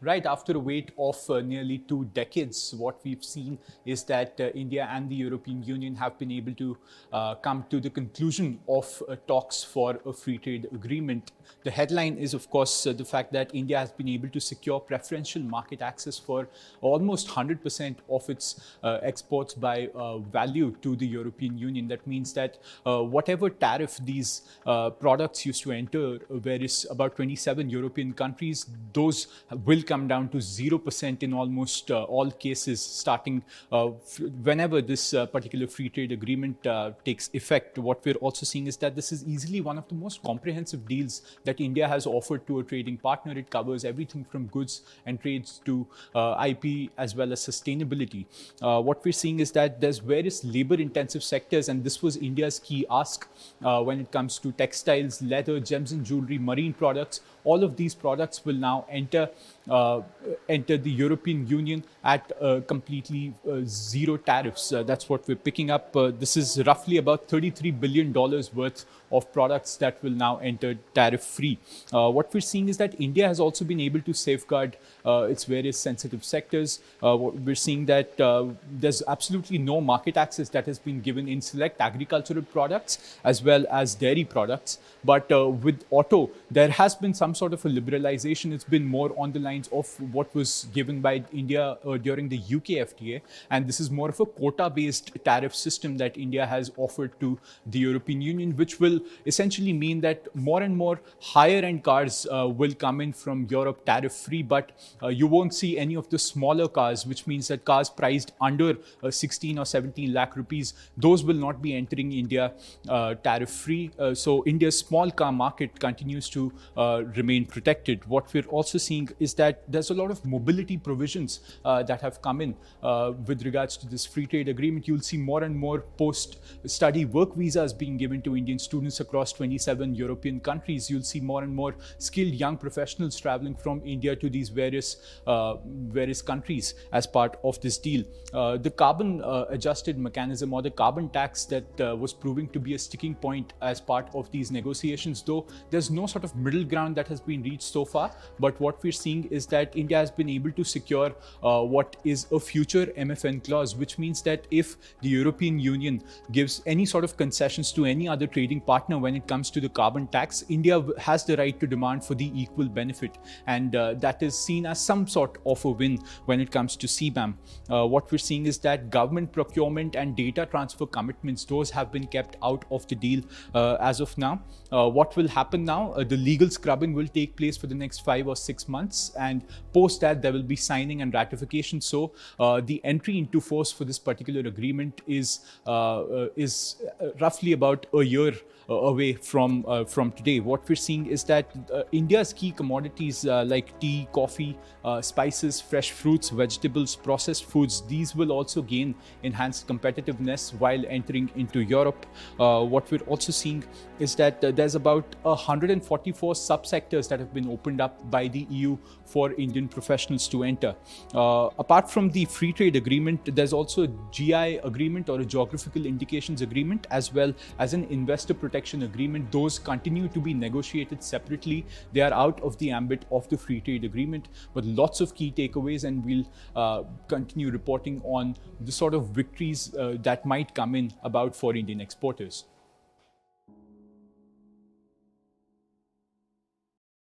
Right, after a wait of nearly 2 decades, what we've seen is that India and the European Union have been able to come to the conclusion of talks for a free trade agreement. The headline is, of course, the fact that India has been able to secure preferential market access for almost 100% of its exports by value to the European Union. That means that whatever tariff these products used to enter, various about 27 European countries, those will come down to 0% in almost all cases, starting whenever this particular free trade agreement takes effect. What we're also seeing is that this is easily one of the most comprehensive deals that India has offered to a trading partner. It covers everything from goods and trades to IP as well as sustainability. What we're seeing is that there's various labor-intensive sectors, and this was India's key ask when it comes to textiles, leather, gems and jewelry, marine products. All of these products will now enter the European Union at completely zero tariffs. That's what we're picking up. This is roughly about $33 billion worth of products that will now enter tariff-free. What we're seeing is that India has also been able to safeguard its various sensitive sectors. We're seeing that there's absolutely no market access that has been given in select agricultural products as well as dairy products. But with auto, there has been some sort of a liberalization. It's been more on the lines of what was given by India during the UK FTA. And this is more of a quota-based tariff system that India has offered to the European Union, which will essentially mean that more and more higher-end cars will come in from Europe tariff-free, but you won't see any of the smaller cars, which means that cars priced under 16 or 17 lakh rupees, those will not be entering India tariff-free. So India's small car market continues to remain protected. What we're also seeing is that there's a lot of mobility provisions that have come in with regards to this free trade agreement. You'll see more and more post-study work visas being given to Indian students across 27 European countries. You'll see more and more skilled young professionals traveling from India to these various countries as part of this deal. The carbon adjusted mechanism, or the carbon tax that was proving to be a sticking point as part of these negotiations, though there's no sort of middle ground that has been reached so far. But what we're seeing is that India has been able to secure what is a future MFN clause, which means that if the European Union gives any sort of concessions to any other trading partner when it comes to the carbon tax, India has the right to demand for the equal benefit. And that is seen as some sort of a win when it comes to CBAM. What we're seeing is that government procurement and data transfer commitments, those have been kept out of the deal as of now. What will happen now? The legal scrubbing will take place for the next 5 or 6 months, and post that there will be signing and ratification. So the entry into force for this particular agreement is roughly about a year away from today. What we're seeing is that India's key commodities like tea, coffee, spices, fresh fruits, vegetables, processed foods, these will also gain enhanced competitiveness while entering into Europe. What we're also seeing is that there's about 144 subsectors that have been opened up by the EU for Indian professionals to enter. Apart from the free trade agreement, there's also a GI agreement, or a geographical indications agreement, as well as an investor protection agreement. Those continue to be negotiated separately. They are out of the ambit of the free trade agreement, but lots of key takeaways, and we'll continue reporting on the sort of victories that might come in about for Indian exporters.